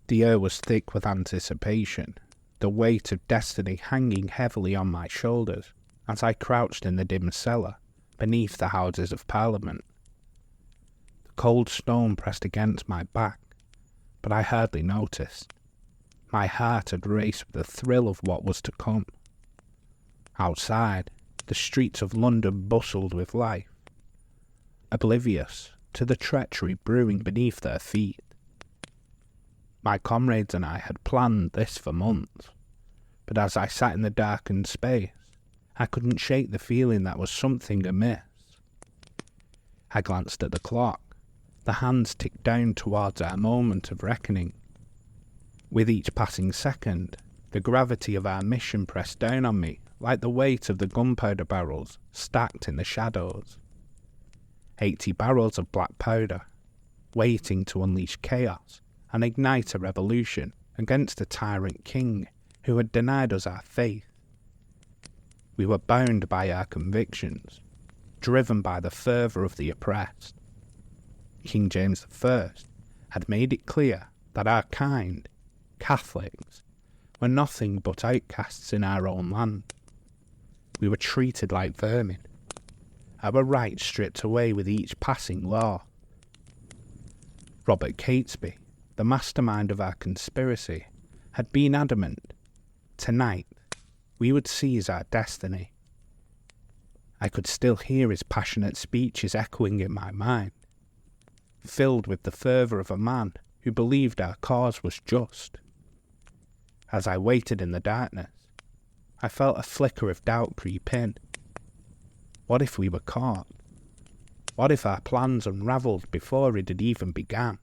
The air was thick with anticipation, the weight of destiny hanging heavily on my shoulders as I crouched in the dim cellar beneath the Houses of Parliament. The cold stone pressed against my back, but I hardly noticed. My heart had raced with the thrill of what was to come. Outside, the streets of London bustled with life, oblivious to the treachery brewing beneath their feet. My comrades and I had planned this for months, but as I sat in the darkened space, I couldn't shake the feeling that was something amiss. I glanced at the clock. The hands ticked down towards our moment of reckoning. With each passing second, the gravity of our mission pressed down on me like the weight of the gunpowder barrels stacked in the shadows. 80 barrels of black powder, waiting to unleash chaos and ignite a revolution against a tyrant king who had denied us our faith. We were bound by our convictions, driven by the fervour of the oppressed. King James I had made it clear that our kind, Catholics, were nothing but outcasts in our own land. We were treated like vermin, our rights stripped away with each passing law. Robert Catesby, the mastermind of our conspiracy, had been adamant. Tonight, we would seize our destiny. I could still hear his passionate speeches echoing in my mind, filled with the fervour of a man who believed our cause was just. As I waited in the darkness, I felt a flicker of doubt creep in. What if we were caught? What if our plans unravelled before it had even begun?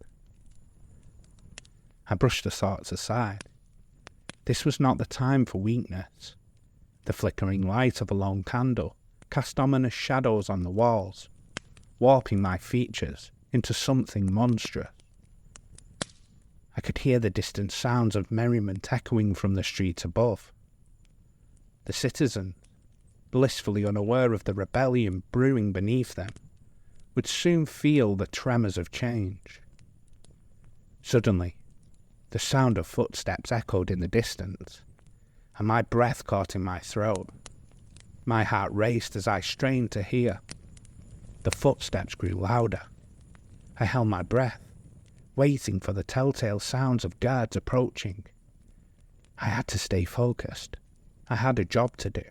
I brushed the thoughts aside. This was not the time for weakness. The flickering light of a lone candle cast ominous shadows on the walls, warping my features into something monstrous. I could hear the distant sounds of merriment echoing from the street above. The citizens, blissfully unaware of the rebellion brewing beneath them, would soon feel the tremors of change. Suddenly, the sound of footsteps echoed in the distance, and my breath caught in my throat. My heart raced as I strained to hear. The footsteps grew louder. I held my breath, waiting for the telltale sounds of guards approaching. I had to stay focused. I had a job to do.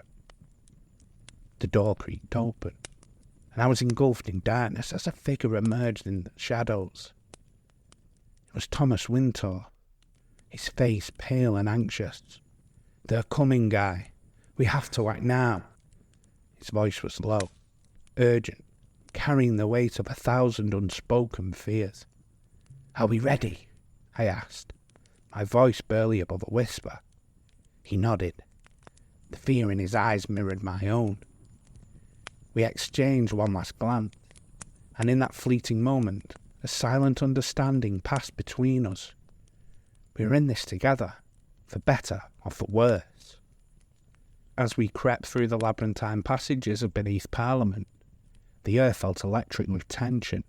The door creaked open, and I was engulfed in darkness as a figure emerged in the shadows. It was Thomas Wintour, his face pale and anxious. "They're coming, Guy. We have to act now." His voice was low, urgent, carrying the weight of 1,000 unspoken fears. "Are we ready?" I asked, my voice barely above a whisper. He nodded. The fear in his eyes mirrored my own. We exchanged one last glance, and in that fleeting moment, a silent understanding passed between us. We were in this together, for better or for worse. As we crept through the labyrinthine passages of beneath Parliament, the air felt electric with tension.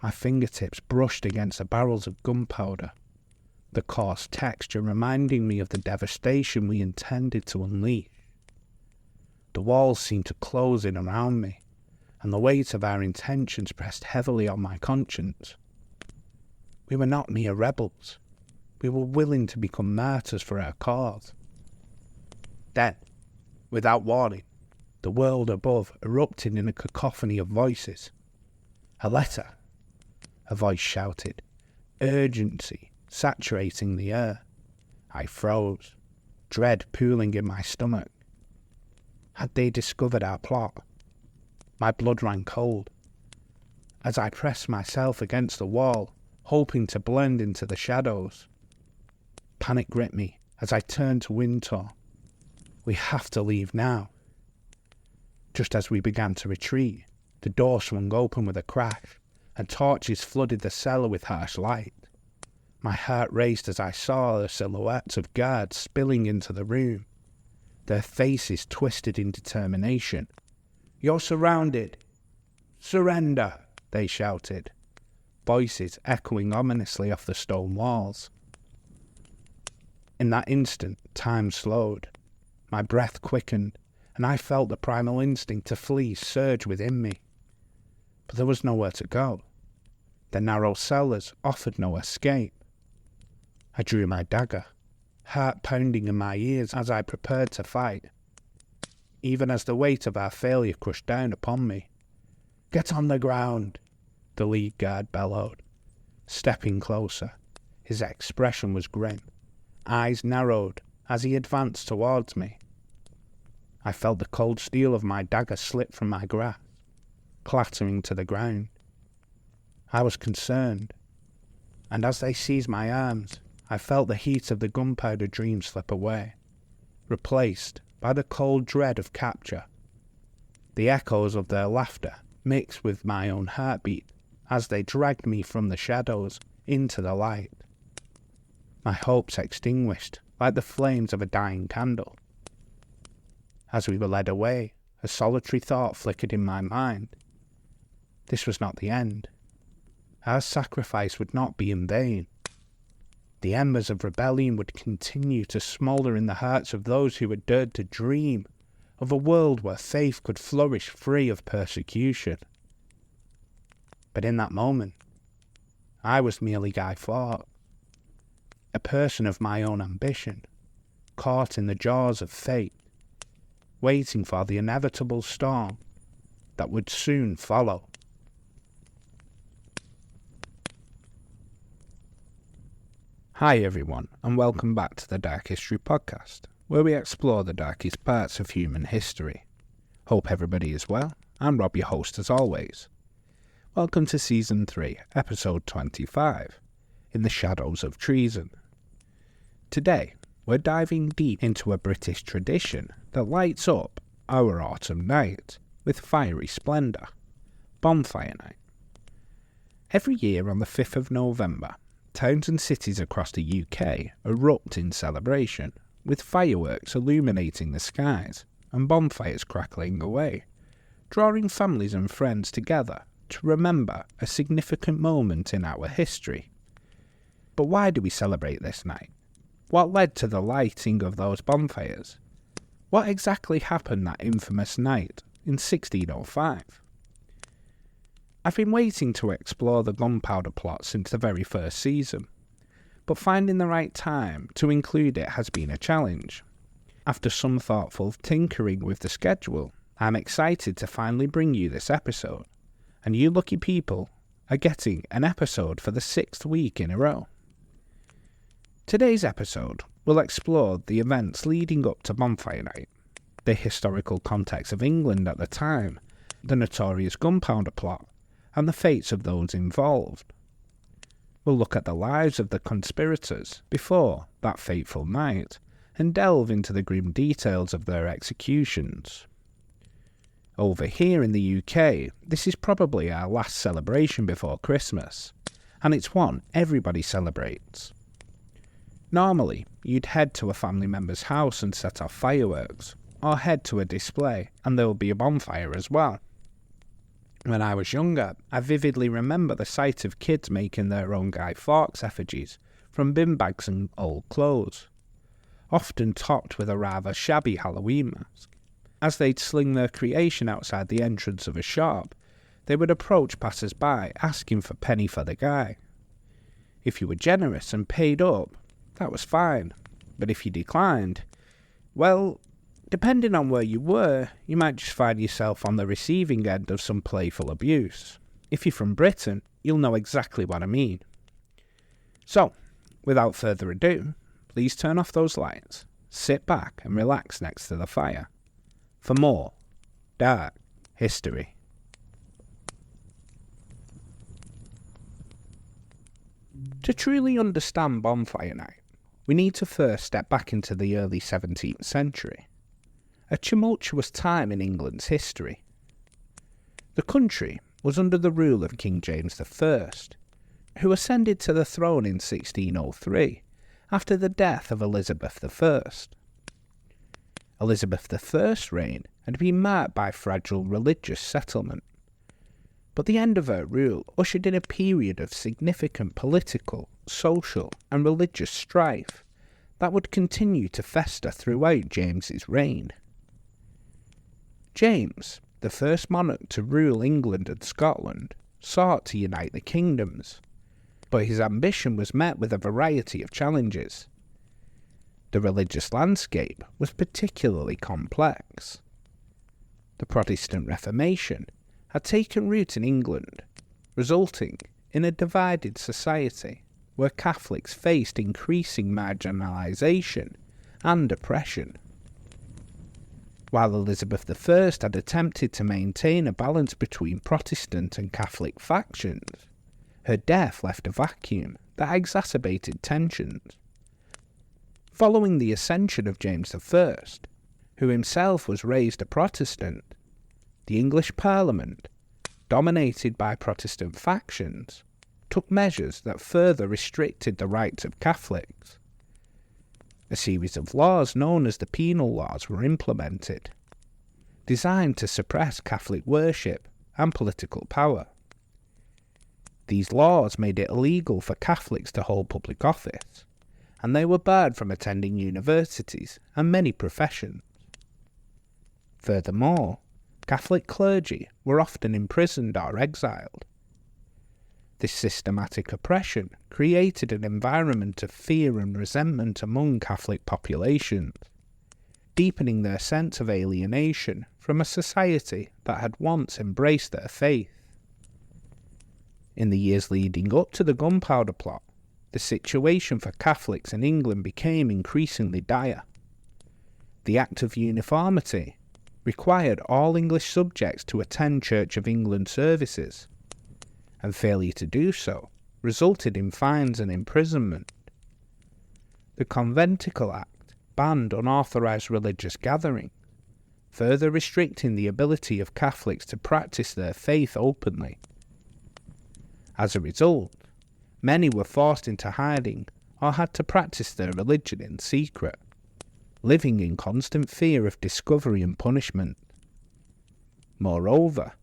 My fingertips brushed against the barrels of gunpowder, the coarse texture reminding me of the devastation we intended to unleash. The walls seemed to close in around me, and the weight of our intentions pressed heavily on my conscience. We were not mere rebels. We were willing to become martyrs for our cause. Then, without warning, the world above erupted in a cacophony of voices. "A letter!" a voice shouted, urgency saturating the air. I froze, dread pooling in my stomach. Had they discovered our plot? My blood ran cold. As I pressed myself against the wall, hoping to blend into the shadows, panic gripped me as I turned to Wintour. "We have to leave now." Just as we began to retreat, the door swung open with a crash, and torches flooded the cellar with harsh light. My heart raced as I saw the silhouettes of guards spilling into the room, their faces twisted in determination. "You're surrounded! Surrender!" they shouted, voices echoing ominously off the stone walls. In that instant, time slowed. My breath quickened, and I felt the primal instinct to flee surge within me. But there was nowhere to go. The narrow cellars offered no escape. I drew my dagger, heart pounding in my ears as I prepared to fight, even as the weight of our failure crushed down upon me. "Get on the ground," the lead guard bellowed, stepping closer. His expression was grim, eyes narrowed as he advanced towards me. I felt the cold steel of my dagger slip from my grasp, clattering to the ground. I was concerned, and as they seized my arms, I felt the heat of the gunpowder dream slip away, replaced by the cold dread of capture. The echoes of their laughter mixed with my own heartbeat as they dragged me from the shadows into the light. My hopes extinguished like the flames of a dying candle. As we were led away, a solitary thought flickered in my mind. This was not the end. Our sacrifice would not be in vain. The embers of rebellion would continue to smoulder in the hearts of those who had dared to dream of a world where faith could flourish free of persecution. But in that moment, I was merely Guy Fawkes, a person of my own ambition, caught in the jaws of fate, waiting for the inevitable storm that would soon follow. Hi everyone, and welcome back to the Dark History Podcast, where we explore the darkest parts of human history. Hope everybody is well. I'm Rob, your host as always. Welcome to Season 3, Episode 25, In the Shadows of Treason. Today, we're diving deep into a British tradition that lights up our autumn night with fiery splendour, Bonfire Night. Every year on the 5th of November, towns and cities across the UK erupt in celebration, with fireworks illuminating the skies and bonfires crackling away, drawing families and friends together to remember a significant moment in our history. But why do we celebrate this night? What led to the lighting of those bonfires? What exactly happened that infamous night in 1605? I've been waiting to explore the Gunpowder Plot since the very first season, but finding the right time to include it has been a challenge. After some thoughtful tinkering with the schedule, I'm excited to finally bring you this episode, and you lucky people are getting an episode for the 6th week in a row. Today's episode will explore the events leading up to Bonfire Night, the historical context of England at the time, the notorious Gunpowder Plot, and the fates of those involved. We'll look at the lives of the conspirators before that fateful night, and delve into the grim details of their executions. Over here in the UK, this is probably our last celebration before Christmas, and it's one everybody celebrates. Normally, you'd head to a family member's house and set off fireworks, or head to a display, and there will be a bonfire as well. When I was younger, I vividly remember the sight of kids making their own Guy Fawkes effigies from bin bags and old clothes, often topped with a rather shabby Halloween mask. As they'd sling their creation outside the entrance of a shop, they would approach passers-by asking for penny for the guy. If you were generous and paid up, that was fine, but if you declined, well, depending on where you were, you might just find yourself on the receiving end of some playful abuse. If you're from Britain, you'll know exactly what I mean. So, without further ado, please turn off those lights, sit back and relax next to the fire for more dark history. To truly understand Bonfire Night, we need to first step back into the early 17th century, a tumultuous time in England's history. The country was under the rule of King James I, who ascended to the throne in 1603 after the death of Elizabeth I. Elizabeth I's reign had been marked by fragile religious settlement, but the end of her rule ushered in a period of significant political, social and religious strife that would continue to fester throughout James's reign. James, the first monarch to rule England and Scotland, sought to unite the kingdoms, but his ambition was met with a variety of challenges. The religious landscape was particularly complex. The Protestant Reformation had taken root in England, resulting in a divided society where Catholics faced increasing marginalisation and oppression. While Elizabeth I had attempted to maintain a balance between Protestant and Catholic factions, her death left a vacuum that exacerbated tensions. Following the ascension of James I, who himself was raised a Protestant, the English Parliament, dominated by Protestant factions, took measures that further restricted the rights of Catholics. A series of laws known as the penal laws were implemented, designed to suppress Catholic worship and political power. These laws made it illegal for Catholics to hold public office, and they were barred from attending universities and many professions. Furthermore, Catholic clergy were often imprisoned or exiled. This systematic oppression created an environment of fear and resentment among Catholic populations, deepening their sense of alienation from a society that had once embraced their faith. In the years leading up to the Gunpowder Plot, the situation for Catholics in England became increasingly dire. The Act of Uniformity required all English subjects to attend Church of England services, and failure to do so resulted in fines and imprisonment. The Conventicle Act banned unauthorised religious gatherings, further restricting the ability of Catholics to practice their faith openly. As a result, many were forced into hiding or had to practice their religion in secret, living in constant fear of discovery and punishment. Moreover,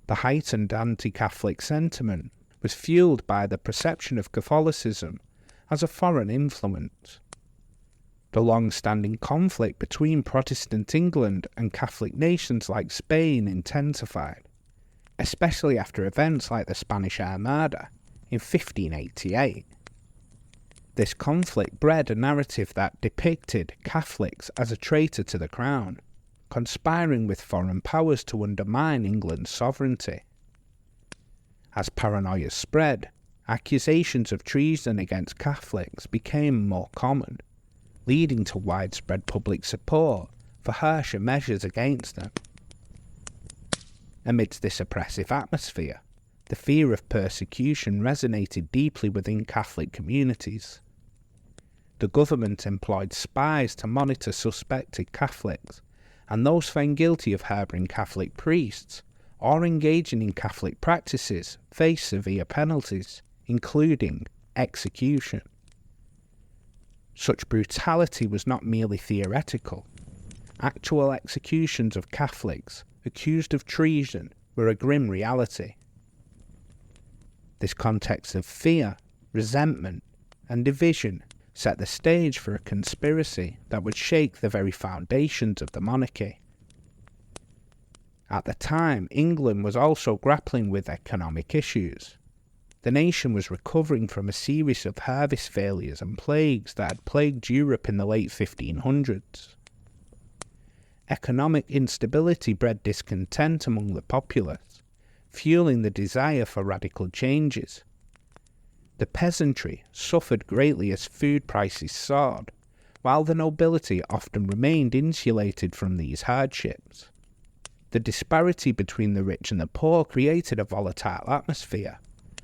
the heightened anti-Catholic sentiment was fueled by the perception of Catholicism as a foreign influence. The long-standing conflict between Protestant England and Catholic nations like Spain intensified, especially after events like the Spanish Armada in 1588. This conflict bred a narrative that depicted Catholics as a traitor to the crown, conspiring with foreign powers to undermine England's sovereignty. As paranoia spread, accusations of treason against Catholics became more common, leading to widespread public support for harsher measures against them. Amidst this oppressive atmosphere, the fear of persecution resonated deeply within Catholic communities. The government employed spies to monitor suspected Catholics, and those found guilty of harbouring Catholic priests or engaging in Catholic practices faced severe penalties, including execution. Such brutality was not merely theoretical. Actual executions of Catholics accused of treason were a grim reality. This context of fear, resentment, and division set the stage for a conspiracy that would shake the very foundations of the monarchy. At the time, England was also grappling with economic issues. The nation was recovering from a series of harvest failures and plagues that had plagued Europe in the late 1500s. Economic instability bred discontent among the populace, fueling the desire for radical changes. The peasantry suffered greatly as food prices soared, while the nobility often remained insulated from these hardships. The disparity between the rich and the poor created a volatile atmosphere,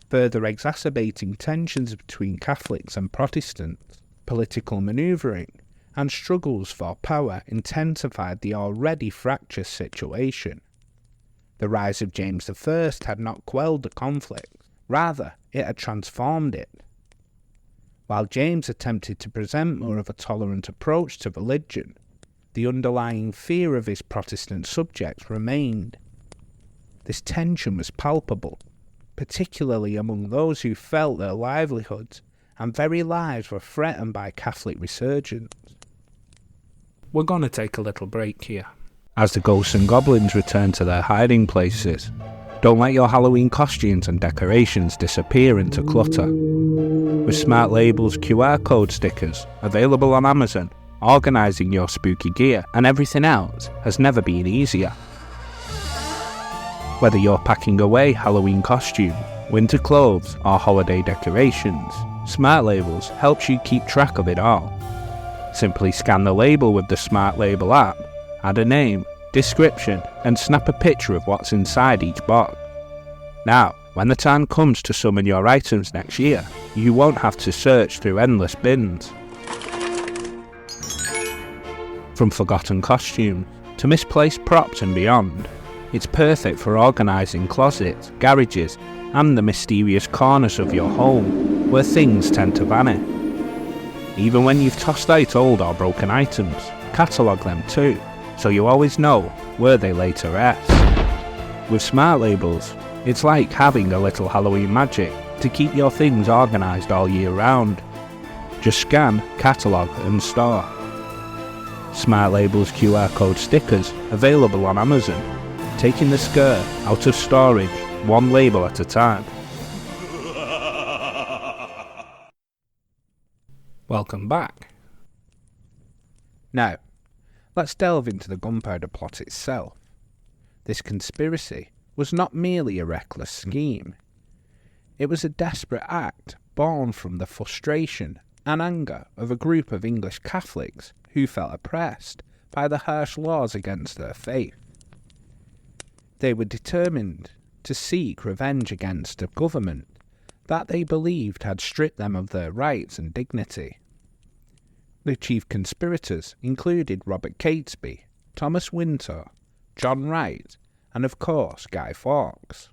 further exacerbating tensions between Catholics and Protestants. Political manoeuvring and struggles for power intensified the already fractious situation. The rise of James I had not quelled the conflict, rather it had transformed it. While James attempted to present more of a tolerant approach to religion, the underlying fear of his Protestant subjects remained. This tension was palpable, particularly among those who felt their livelihoods and very lives were threatened by Catholic resurgence. We're gonna take a little break here, as the ghosts and goblins return to their hiding places. Don't let your Halloween costumes and decorations disappear into clutter. With Smart Label's QR code stickers available on Amazon, organising your spooky gear and everything else has never been easier. Whether you're packing away Halloween costumes, winter clothes or holiday decorations, Smart Labels helps you keep track of it all. Simply scan the label with the Smart Label app, add a name, description and snap a picture of what's inside each box. Now, when the time comes to summon your items next year, you won't have to search through endless bins. From forgotten costumes to misplaced props and beyond, it's perfect for organising closets, garages and the mysterious corners of your home where things tend to vanish. Even when you've tossed out old or broken items, catalogue them too, so you always know where they lay to rest. With Smart Labels, it's like having a little Halloween magic to keep your things organised all year round. Just scan, catalogue and store. Smart Labels QR code stickers available on Amazon, taking the scare out of storage one label at a time. Welcome back. Now, let's delve into the Gunpowder Plot itself. This conspiracy was not merely a reckless scheme. It was a desperate act born from the frustration and anger of a group of English Catholics who felt oppressed by the harsh laws against their faith. They were determined to seek revenge against a government that they believed had stripped them of their rights and dignity. The chief conspirators included Robert Catesby, Thomas Winter, John Wright, and of course Guy Fawkes.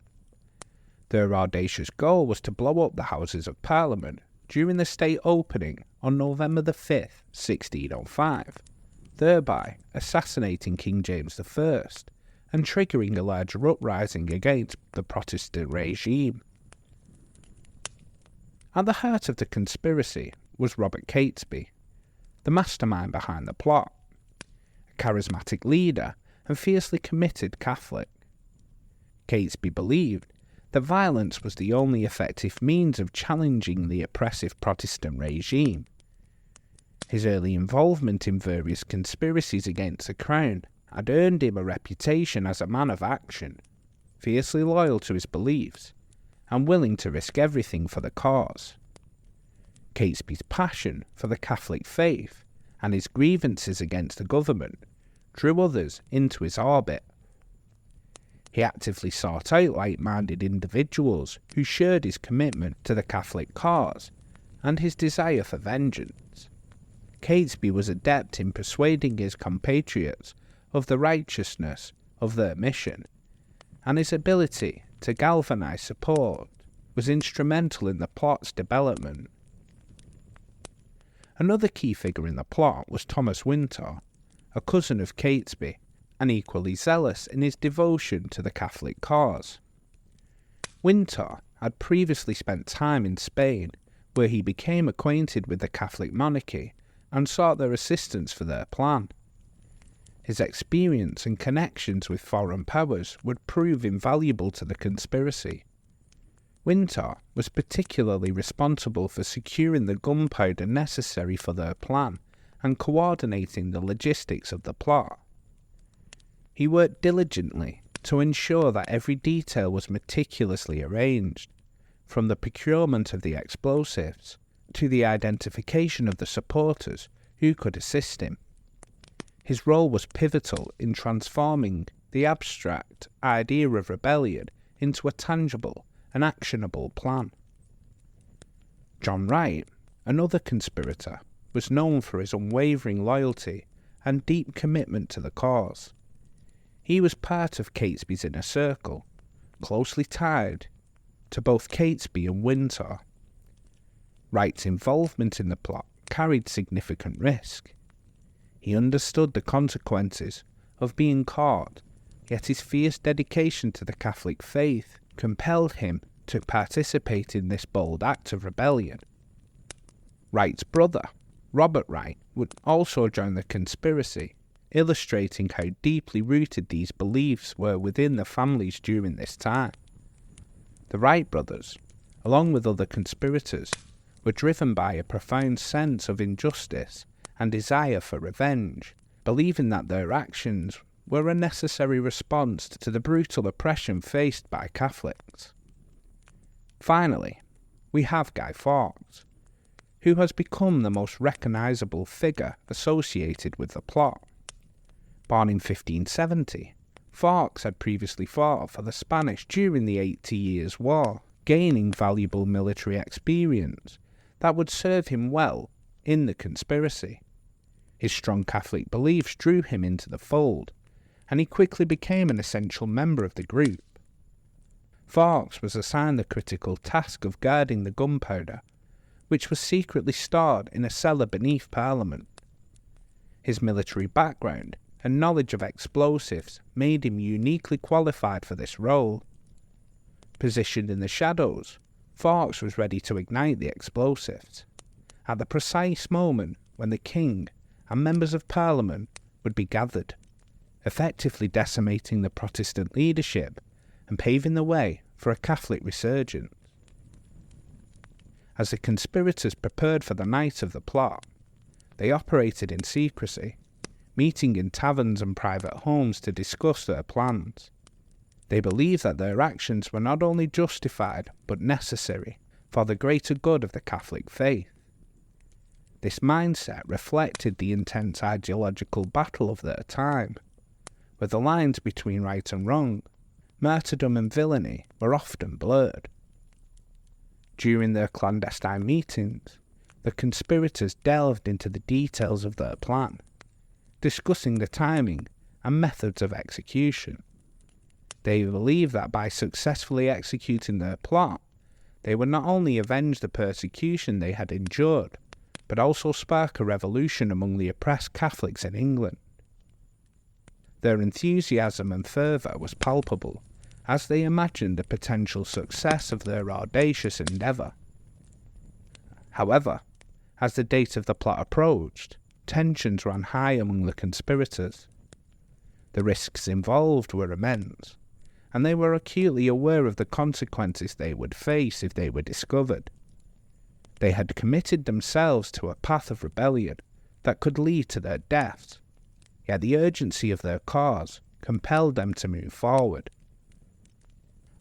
Their audacious goal was to blow up the Houses of Parliament during the state opening on November the 5th, 1605, thereby assassinating King James I and triggering a larger uprising against the Protestant regime. At the heart of the conspiracy was Robert Catesby, the mastermind behind the plot, a charismatic leader and fiercely committed Catholic. Catesby believed that violence was the only effective means of challenging the oppressive Protestant regime. His early involvement in various conspiracies against the crown had earned him a reputation as a man of action, fiercely loyal to his beliefs, and willing to risk everything for the cause. Catesby's passion for the Catholic faith and his grievances against the government drew others into his orbit. He actively sought out like-minded individuals who shared his commitment to the Catholic cause and his desire for vengeance. Catesby was adept in persuading his compatriots of the righteousness of their mission, and his ability to galvanise support was instrumental in the plot's development. Another key figure in the plot was Thomas Winter, a cousin of Catesby, and equally zealous in his devotion to the Catholic cause. Winter had previously spent time in Spain, where he became acquainted with the Catholic monarchy and sought their assistance for their plan. His experience and connections with foreign powers would prove invaluable to the conspiracy. Winter was particularly responsible for securing the gunpowder necessary for their plan and coordinating the logistics of the plot. He worked diligently to ensure that every detail was meticulously arranged, from the procurement of the explosives to the identification of the supporters who could assist him. His role was pivotal in transforming the abstract idea of rebellion into a tangible and actionable plan. John Wright, another conspirator, was known for his unwavering loyalty and deep commitment to the cause. He was part of Catesby's inner circle, closely tied to both Catesby and Winter. Wright's involvement in the plot carried significant risk. He understood the consequences of being caught, yet his fierce dedication to the Catholic faith compelled him to participate in this bold act of rebellion. Wright's brother, Robert Wright, would also join the conspiracy, illustrating how deeply rooted these beliefs were within the families during this time. The Wright brothers, along with other conspirators, were driven by a profound sense of injustice and desire for revenge, believing that their actions were a necessary response to the brutal oppression faced by Catholics. Finally, we have Guy Fawkes, who has become the most recognisable figure associated with the plot. Born in 1570, Fawkes had previously fought for the Spanish during the 80 Years' War, gaining valuable military experience that would serve him well in the conspiracy. His strong Catholic beliefs drew him into the fold, and he quickly became an essential member of the group. Fawkes was assigned the critical task of guarding the gunpowder, which was secretly stored in a cellar beneath Parliament. His military background and knowledge of explosives made him uniquely qualified for this role. Positioned in the shadows, Fawkes was ready to ignite the explosives, at the precise moment when the King and members of Parliament would be gathered, effectively decimating the Protestant leadership and paving the way for a Catholic resurgence. As the conspirators prepared for the night of the plot, they operated in secrecy, meeting in taverns and private homes to discuss their plans. They believed that their actions were not only justified but necessary for the greater good of the Catholic faith. This mindset reflected the intense ideological battle of their time, where the lines between right and wrong, martyrdom and villainy were often blurred. During their clandestine meetings, the conspirators delved into the details of their plan, discussing the timing and methods of execution. They believed that by successfully executing their plot, they would not only avenge the persecution they had endured, but also spark a revolution among the oppressed Catholics in England. Their enthusiasm and fervour was palpable, as they imagined the potential success of their audacious endeavour. However, as the date of the plot approached, tensions ran high among the conspirators. The risks involved were immense, and they were acutely aware of the consequences they would face if they were discovered. They had committed themselves to a path of rebellion that could lead to their deaths, yet the urgency of their cause compelled them to move forward.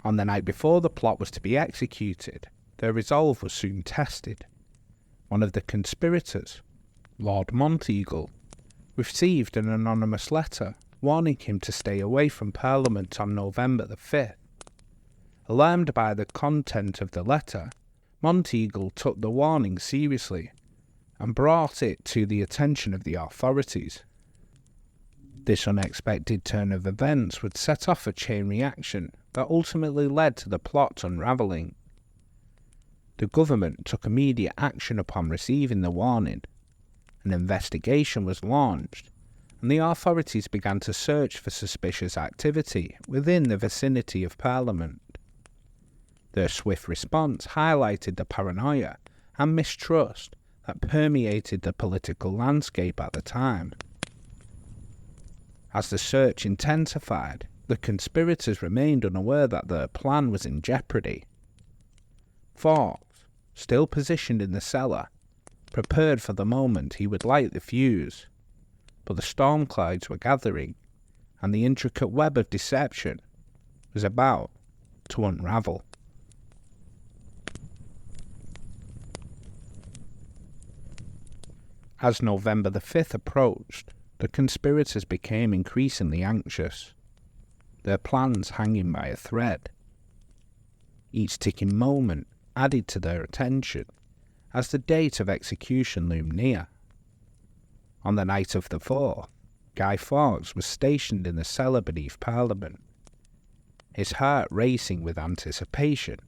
On the night before the plot was to be executed, their resolve was soon tested. One of the conspirators, Lord Monteagle, received an anonymous letter warning him to stay away from Parliament on November the 5th. Alarmed by the content of the letter, Monteagle took the warning seriously and brought it to the attention of the authorities. This unexpected turn of events would set off a chain reaction that ultimately led to the plot unravelling. The government took immediate action upon receiving the warning. An investigation was launched, and the authorities began to search for suspicious activity within the vicinity of Parliament. Their swift response highlighted the paranoia and mistrust that permeated the political landscape at the time. As the search intensified, the conspirators remained unaware that their plan was in jeopardy. Fawkes, still positioned in the cellar, prepared for the moment he would light the fuse, but the storm clouds were gathering, and the intricate web of deception was about to unravel. As November the 5th approached, the conspirators became increasingly anxious, their plans hanging by a thread. Each ticking moment added to their attention as the date of execution loomed near. On the night of the 4th, Guy Fawkes was stationed in the cellar beneath Parliament, his heart racing with anticipation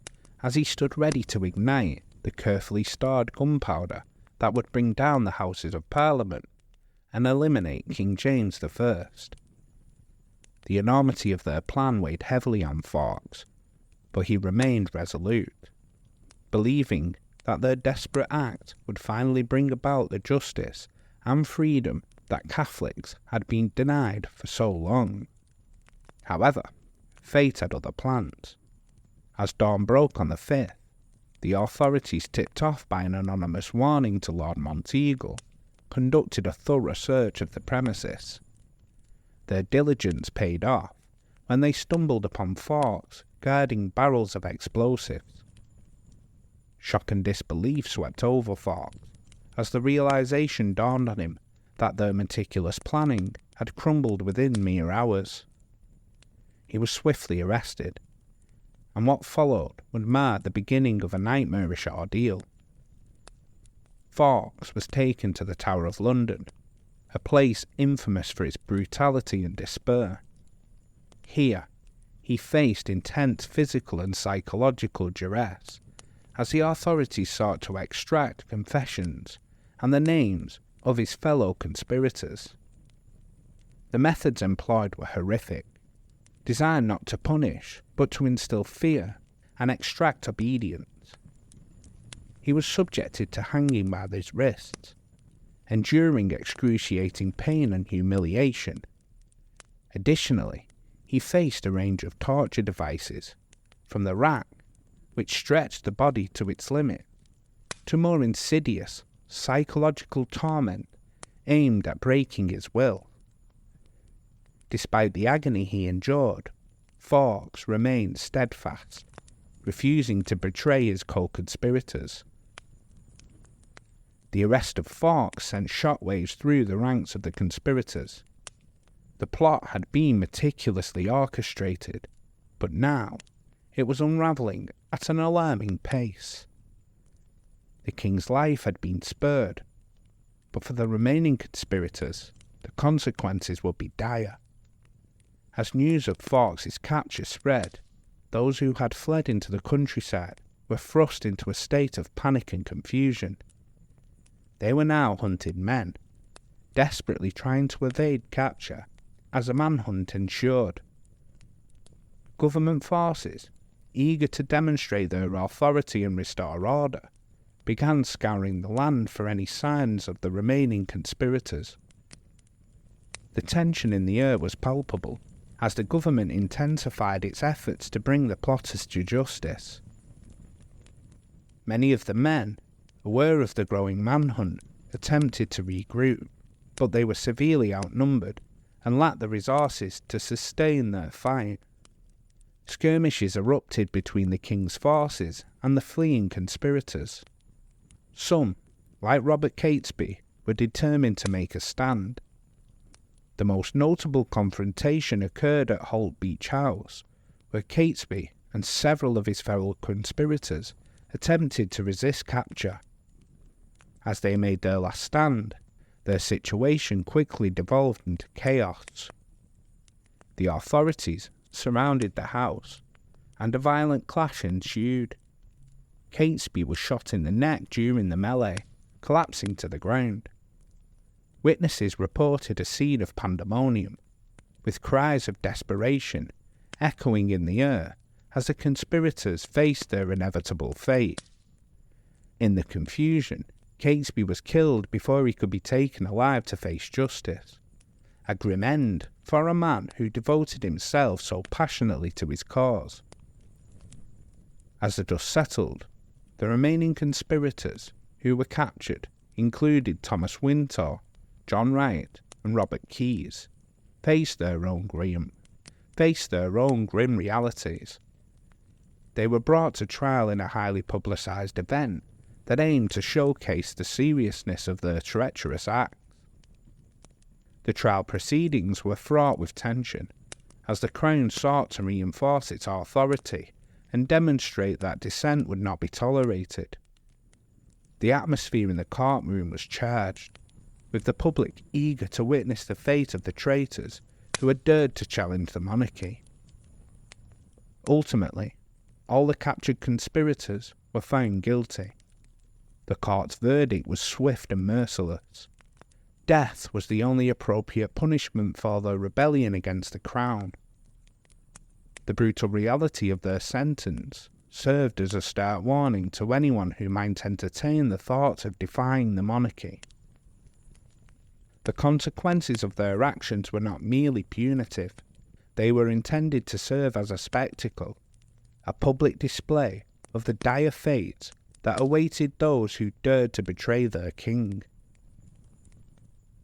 as he stood ready to ignite the carefully stored gunpowder that would bring down the Houses of Parliament and eliminate King James I. The enormity of their plan weighed heavily on Fawkes, but he remained resolute, believing that their desperate act would finally bring about the justice and freedom that Catholics had been denied for so long. However, fate had other plans. As dawn broke on the 5th, the authorities, tipped off by an anonymous warning to Lord Monteagle, conducted a thorough search of the premises. Their diligence paid off when they stumbled upon Fawkes guarding barrels of explosives. Shock and disbelief swept over Fawkes as the realization dawned on him that their meticulous planning had crumbled within mere hours. He was swiftly arrested, and what followed would mark the beginning of a nightmarish ordeal. Fawkes was taken to the Tower of London, a place infamous for its brutality and despair. Here, he faced intense physical and psychological duress as the authorities sought to extract confessions and the names of his fellow conspirators. The methods employed were horrific, designed not to punish, but to instill fear and extract obedience. He was subjected to hanging by his wrists, enduring excruciating pain and humiliation. Additionally, he faced a range of torture devices, from the rack, which stretched the body to its limit, to more insidious, psychological torment aimed at breaking his will. Despite the agony he endured, Fawkes remained steadfast, refusing to betray his co-conspirators. The arrest of Fawkes sent shockwaves through the ranks of the conspirators. The plot had been meticulously orchestrated, but now it was unravelling at an alarming pace. The king's life had been spared, but for the remaining conspirators, the consequences would be dire. As news of Fawkes' capture spread, those who had fled into the countryside were thrust into a state of panic and confusion. They were now hunted men, desperately trying to evade capture as a manhunt ensued. Government forces, eager to demonstrate their authority and restore order, began scouring the land for any signs of the remaining conspirators. The tension in the air was palpable as the government intensified its efforts to bring the plotters to justice. Many of the men, aware of the growing manhunt, attempted to regroup, but they were severely outnumbered and lacked the resources to sustain their fight. Skirmishes erupted between the king's forces and the fleeing conspirators. Some, like Robert Catesby, were determined to make a stand. The most notable confrontation occurred at Holt Beach House, where Catesby and several of his fellow conspirators attempted to resist capture. As they made their last stand, their situation quickly devolved into chaos. The authorities surrounded the house, and a violent clash ensued. Catesby was shot in the neck during the melee, collapsing to the ground. Witnesses reported a scene of pandemonium, with cries of desperation echoing in the air as the conspirators faced their inevitable fate. In the confusion, Catesby was killed before he could be taken alive to face justice. A grim end for a man who devoted himself so passionately to his cause. As the dust settled, the remaining conspirators who were captured included Thomas Wintour, John Wright, and Robert Keyes, faced their own grim realities. They were brought to trial in a highly publicised event that aimed to showcase the seriousness of their treacherous acts. The trial proceedings were fraught with tension, as the Crown sought to reinforce its authority and demonstrate that dissent would not be tolerated. The atmosphere in the courtroom was charged, with the public eager to witness the fate of the traitors who had dared to challenge the monarchy. Ultimately, all the captured conspirators were found guilty. The court's verdict was swift and merciless. Death was the only appropriate punishment for their rebellion against the crown. The brutal reality of their sentence served as a stark warning to anyone who might entertain the thought of defying the monarchy. The consequences of their actions were not merely punitive, they were intended to serve as a spectacle, a public display of the dire fate that awaited those who dared to betray their king.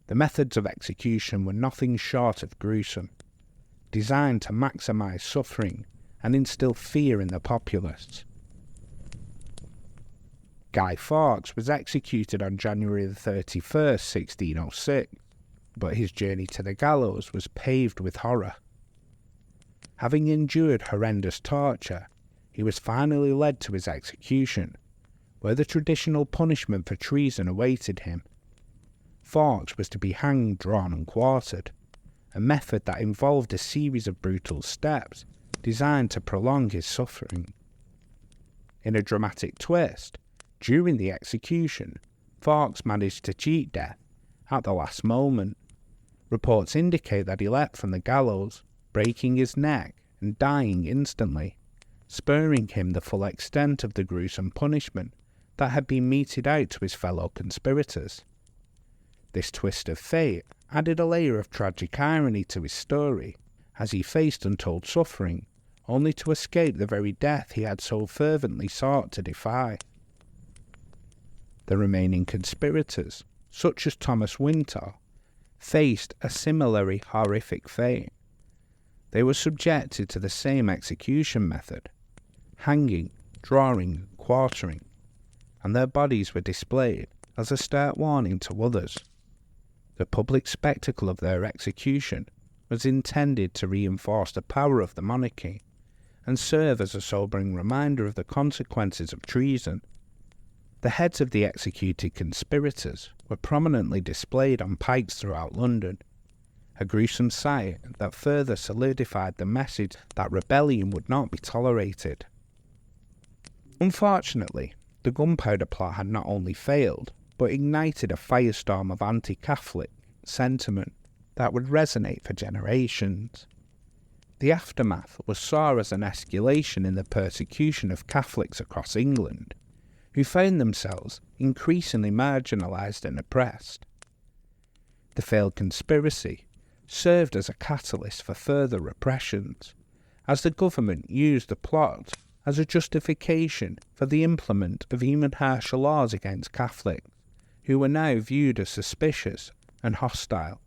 The methods of execution were nothing short of gruesome, designed to maximise suffering and instill fear in the populace. Guy Fawkes was executed on January 31st, 1606, but his journey to the gallows was paved with horror. Having endured horrendous torture, he was finally led to his execution, where the traditional punishment for treason awaited him. Fawkes was to be hanged, drawn and quartered, a method that involved a series of brutal steps designed to prolong his suffering. In a dramatic twist, during the execution, Fawkes managed to cheat death at the last moment. Reports indicate that he leapt from the gallows, breaking his neck and dying instantly, sparing him the full extent of the gruesome punishment that had been meted out to his fellow conspirators. This twist of fate added a layer of tragic irony to his story, as he faced untold suffering, only to escape the very death he had so fervently sought to defy. The remaining conspirators, such as Thomas Winter, faced a similarly horrific fate. They were subjected to the same execution method, hanging, drawing, and quartering, and their bodies were displayed as a stark warning to others. The public spectacle of their execution was intended to reinforce the power of the monarchy and serve as a sobering reminder of the consequences of treason. The heads of the executed conspirators were prominently displayed on pikes throughout London, a gruesome sight that further solidified the message that rebellion would not be tolerated. Unfortunately, the Gunpowder Plot had not only failed, but ignited a firestorm of anti-Catholic sentiment that would resonate for generations. The aftermath was saw as an escalation in the persecution of Catholics across England, who found themselves increasingly marginalised and oppressed. The failed conspiracy served as a catalyst for further repressions, as the government used the plot as a justification for the implement of even harsher laws against Catholics, who were now viewed as suspicious and hostile.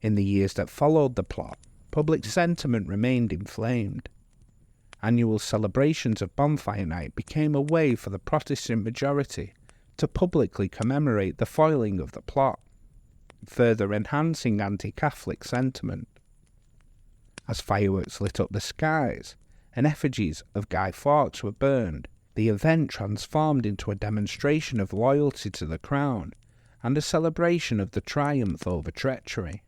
In the years that followed the plot, public sentiment remained inflamed. Annual celebrations of Bonfire Night became a way for the Protestant majority to publicly commemorate the foiling of the plot, further enhancing anti-Catholic sentiment. As fireworks lit up the skies and effigies of Guy Fawkes were burned, the event transformed into a demonstration of loyalty to the crown and a celebration of the triumph over treachery.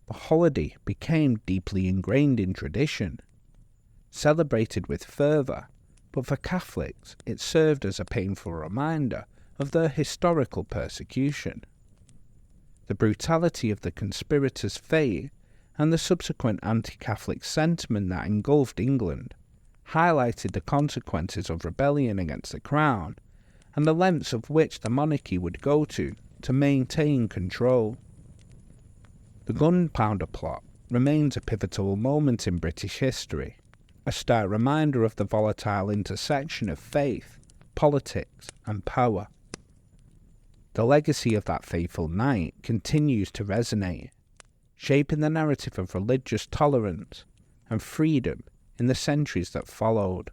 The holiday became deeply ingrained in tradition, celebrated with fervour, but for Catholics it served as a painful reminder of their historical persecution. The brutality of the conspirators' fate and the subsequent anti-Catholic sentiment that engulfed England highlighted the consequences of rebellion against the crown and the lengths of which the monarchy would go to maintain control. The Gunpowder Plot remains a pivotal moment in British history, a stark reminder of the volatile intersection of faith, politics, and power. The legacy of that fateful night continues to resonate, shaping the narrative of religious tolerance and freedom in the centuries that followed.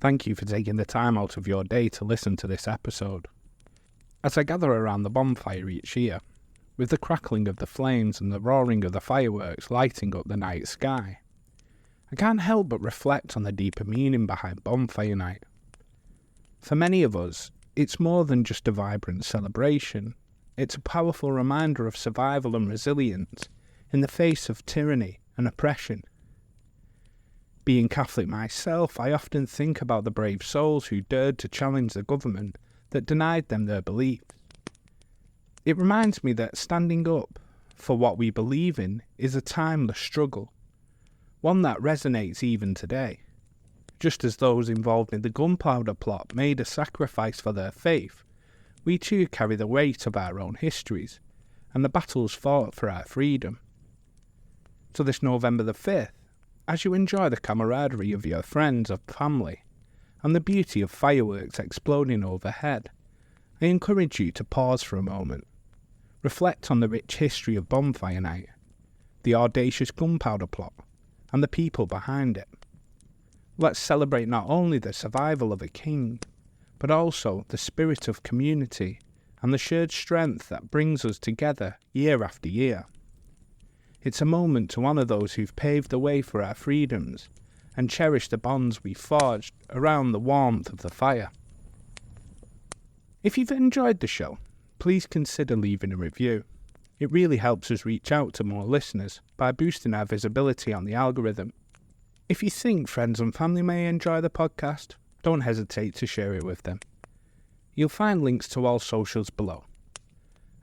Thank you for taking the time out of your day to listen to this episode. As I gather around the bonfire each year, with the crackling of the flames and the roaring of the fireworks lighting up the night sky, I can't help but reflect on the deeper meaning behind Bonfire Night. For many of us, it's more than just a vibrant celebration. It's a powerful reminder of survival and resilience in the face of tyranny and oppression. Being Catholic myself, I often think about the brave souls who dared to challenge the government that denied them their beliefs. It reminds me that standing up, for what we believe in is a timeless struggle, one that resonates even today. Just as those involved in the Gunpowder Plot made a sacrifice for their faith, we too carry the weight of our own histories and the battles fought for our freedom. So this November the 5th, as you enjoy the camaraderie of your friends or family and the beauty of fireworks exploding overhead, I encourage you to pause for a moment, reflect on the rich history of Bonfire Night, the audacious Gunpowder Plot, and the people behind it. Let's celebrate not only the survival of a king, but also the spirit of community and the shared strength that brings us together year after year. It's a moment to honour those who've paved the way for our freedoms and cherish the bonds we forged around the warmth of the fire. If you've enjoyed the show, please consider leaving a review. It really helps us reach out to more listeners by boosting our visibility on the algorithm. If you think friends and family may enjoy the podcast, don't hesitate to share it with them. You'll find links to all socials below.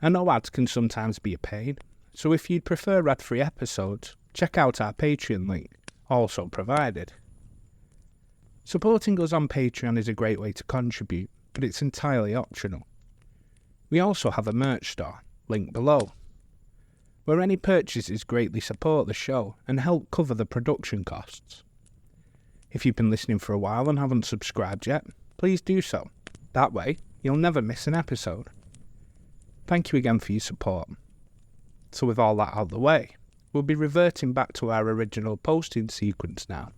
I know ads can sometimes be a pain, so if you'd prefer ad-free episodes, check out our Patreon link, also provided. Supporting us on Patreon is a great way to contribute, but it's entirely optional. We also have a merch store, link below, where any purchases greatly support the show and help cover the production costs. If you've been listening for a while and haven't subscribed yet, please do so. That way, you'll never miss an episode. Thank you again for your support. So with all that out of the way, we'll be reverting back to our original posting sequence now,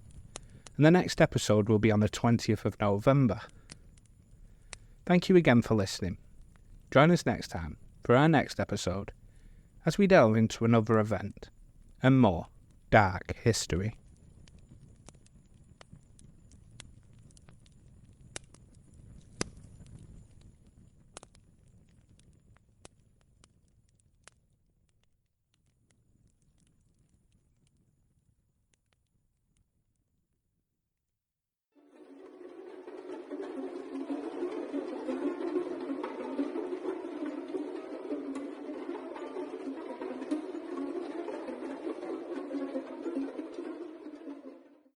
and the next episode will be on the 20th of November. Thank you again for listening. Join us next time for our next episode, as we delve into another event and more dark history.